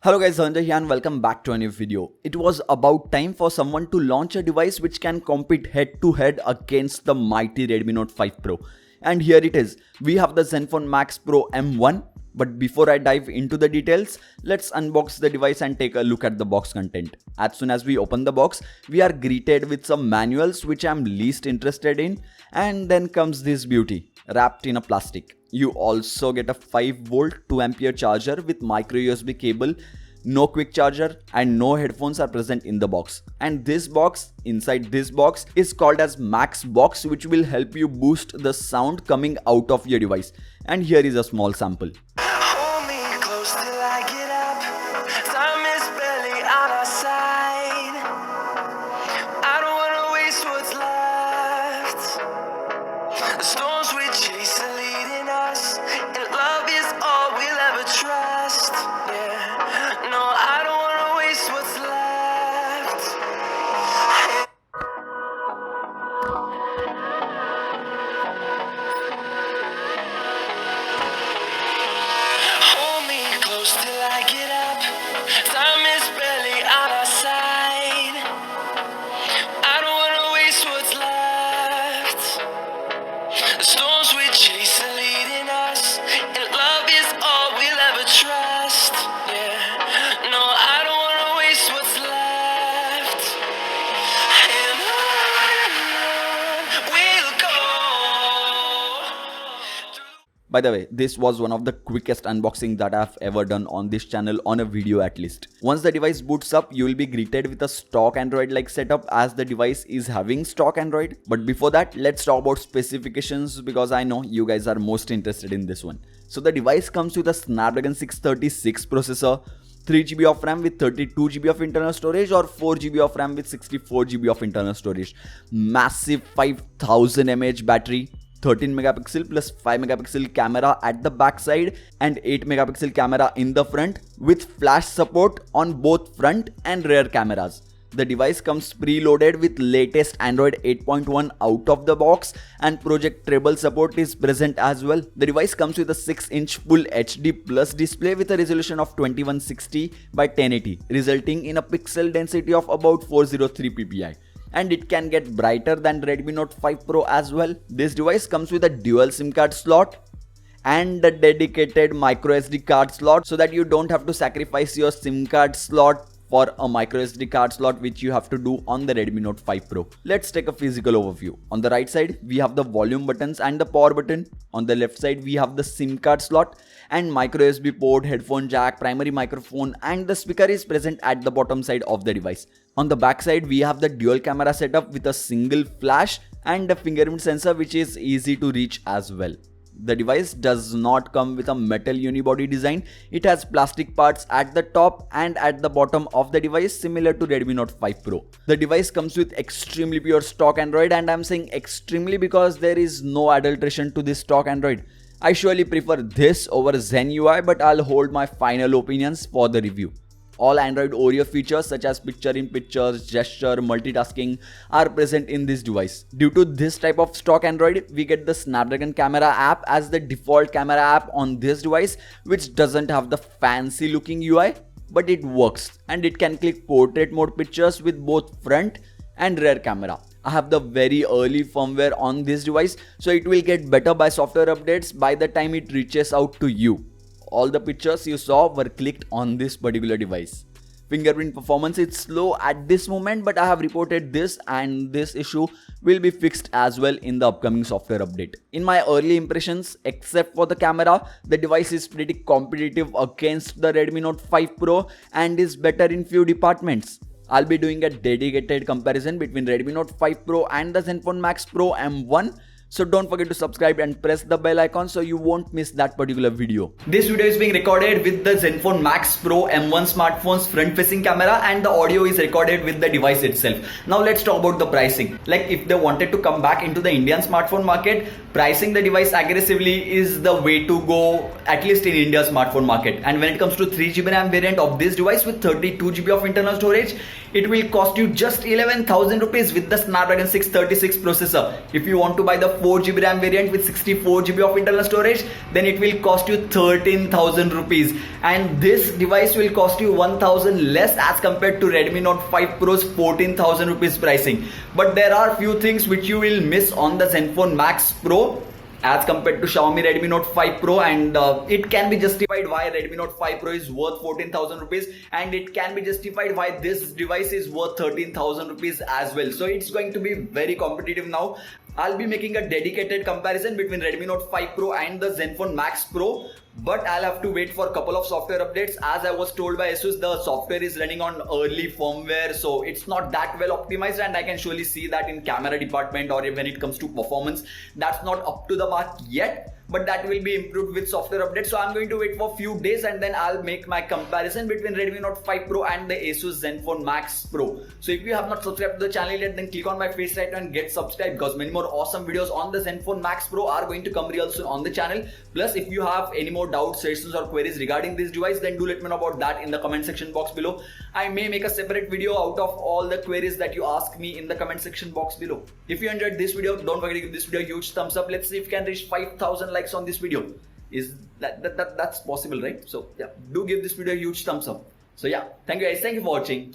Hello guys, Dhananjay here and welcome back to a new video. It was about time for someone to launch a device which can compete head to head against the mighty Redmi Note 5 Pro. And here it is. We have the Zenfone Max Pro M1. But before I dive into the details, let's unbox the device and take a look at the box content. As soon as we open the box, we are greeted with some manuals which I'm least interested in. And then comes this beauty, wrapped in a plastic. You also get a 5V 2A charger with micro USB cable, no quick charger and no headphones are present in the box. And this box, inside this box, is called as Max Box, which will help you boost the sound coming out of your device. And here is a small sample. Hold me close till I get up. Time is barely on our side. I don't wanna waste what's left. The storms we chase are leading us, and love is all we'll ever trust. Yeah, no, I don't wanna waste what's left. Hold me close till I get up. Time is barely on our side. I don't wanna waste what's left. The storms we chase are leading us, and love is all we'll ever trust. Yeah, no, I don't wanna waste what's left. And on we'll go. By the way, this was one of the quickest unboxing that I've ever done on this channel, on a video at least. Once the device boots up, you will be greeted with a stock Android-like setup, as the device is having stock Android. But before that, let's talk about specifications, because I know you guys are most interested in this one. So the device comes with a Snapdragon 636 processor, 3GB of RAM with 32GB of internal storage, or 4GB of RAM with 64GB of internal storage. Massive 5000 mAh battery. 13 megapixel plus 5 megapixel camera at the back side and 8 megapixel camera in the front, with flash support on both front and rear cameras. The device comes preloaded with latest Android 8.1 out of the box, and Project Treble support is present as well. The device comes with a 6-inch Full HD Plus display with a resolution of 2160 by 1080, resulting in a pixel density of about 403 ppi. And it can get brighter than Redmi Note 5 Pro as well. This device comes with a dual SIM card slot and a dedicated micro SD card slot, so that you don't have to sacrifice your SIM card slot for a micro SD card slot, which you have to do on the Redmi Note 5 Pro. Let's take a physical overview. On the right side, we have the volume buttons and the power button. On the left side, we have the SIM card slot and micro USB port, headphone jack, primary microphone, and the speaker is present at the bottom side of the device. On the back side, we have the dual camera setup with a single flash and a fingerprint sensor, which is easy to reach as well. The device does not come with a metal unibody design. It has plastic parts at the top and at the bottom of the device, similar to Redmi Note 5 Pro. The device comes with extremely pure stock Android, and I'm saying extremely because there is no adulteration to this stock Android. I surely prefer this over Zen UI, but I'll hold my final opinions for the review. All Android Oreo features such as picture-in-picture, gesture, multitasking are present in this device. Due to this type of stock Android, we get the Snapdragon camera app as the default camera app on this device, which doesn't have the fancy looking UI, but it works, and it can click portrait mode pictures with both front and rear camera. I have the very early firmware on this device, so it will get better by software updates by the time it reaches out to you. All the pictures you saw were clicked on this particular device. Fingerprint performance is slow at this moment, but I have reported this, and this issue will be fixed as well in the upcoming software update. In my early impressions, except for the camera, the device is pretty competitive against the Redmi Note 5 Pro and is better in few departments. I'll be doing a dedicated comparison between Redmi Note 5 Pro and the Zenfone Max Pro M1. So don't forget to subscribe and press the bell icon so you won't miss that particular video. This video is being recorded with the Zenfone Max Pro M1 smartphone's front-facing camera, and the audio is recorded with the device itself. Now let's talk about the pricing. Like, if they wanted to come back into the Indian smartphone market, pricing the device aggressively is the way to go, at least in India's smartphone market. And when it comes to 3GB RAM variant of this device with 32GB of internal storage, it will cost you just 11,000 rupees with the Snapdragon 636 processor. If you want to buy the 4GB RAM variant with 64GB of internal storage, then it will cost you 13,000 rupees. And this device will cost you 1,000 less as compared to Redmi Note 5 Pro's 14,000 rupees pricing. But there are few things which you will miss on the Zenfone Max Pro as compared to Xiaomi Redmi Note 5 Pro, and it can be justified why Redmi Note 5 Pro is worth 14,000 rupees, and it can be justified why this device is worth 13,000 rupees as well. So it's going to be very competitive now. I'll be making a dedicated comparison between Redmi Note 5 Pro and the Zenfone Max Pro, but I'll have to wait for a couple of software updates. As I was told by Asus, the software is running on early firmware, so it's not that well optimized, and I can surely see that in camera department or when it comes to performance, that's not up to the mark yet. But that will be improved with software updates. So I'm going to wait for a few days and then I'll make my comparison between Redmi Note 5 Pro and the Asus Zenfone Max Pro. So if you have not subscribed to the channel yet, then click on my face right now and get subscribed, because many more awesome videos on the Zenfone Max Pro are going to come real soon on the channel. Plus, if you have any more doubts, suggestions or queries regarding this device, then do let me know about that in the comment section box below. I may make a separate video out of all the queries that you ask me in the comment section box below. If you enjoyed this video, don't forget to give this video a huge thumbs up. Let's see if we can reach 5,000 likes on this video. Is that's possible, right? So yeah, do give this video a huge thumbs up. So yeah, thank you guys, thank you for watching.